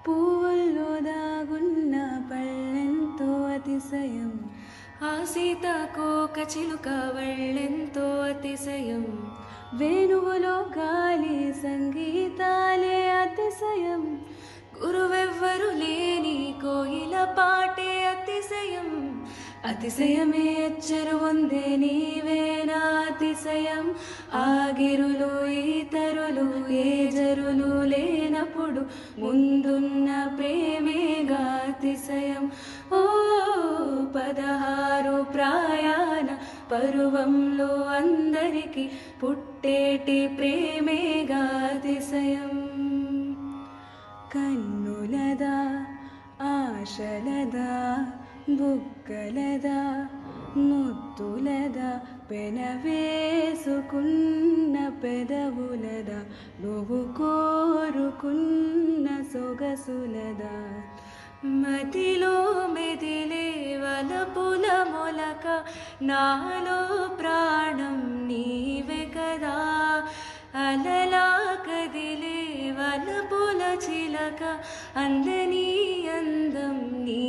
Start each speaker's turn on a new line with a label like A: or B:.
A: పువ్వుల్లో దాగున్న పళ్ళెంతో అతిశయం,
B: ఆ సీతాకోక చిలుక వళ్ళెంతో అతిశయం,
A: వేణువులో గాలి సంగీతాలే అతిశయం,
B: గురువెవ్వరు లేని కోయిల పాటే అతిశయం,
A: అతిశయమే అచ్చరు పొందే నీవేనా అతిశయం. ఆగిరులు ఈతరులు ఏ జరులు లేనప్పుడు ముందున్న ప్రేమేగా అతిశయం. ఓ 16 ప్రాయాన పరువంలో అందరికీ పుట్టేటి ప్రేమేగా అతిశయం. కన్నులదా ఆశలదా బుగ్గలదా ముద్దులదా పెనవేసుకున్న పెదవులదా నువ్వు కోరుకున్న సొగసులదా.
B: మదిలో మెదిలే వలపుల మొలక నాలో ప్రాణం నీవే కదా, అలలా కదిలే వలపుల చిలక అందని అందం నీ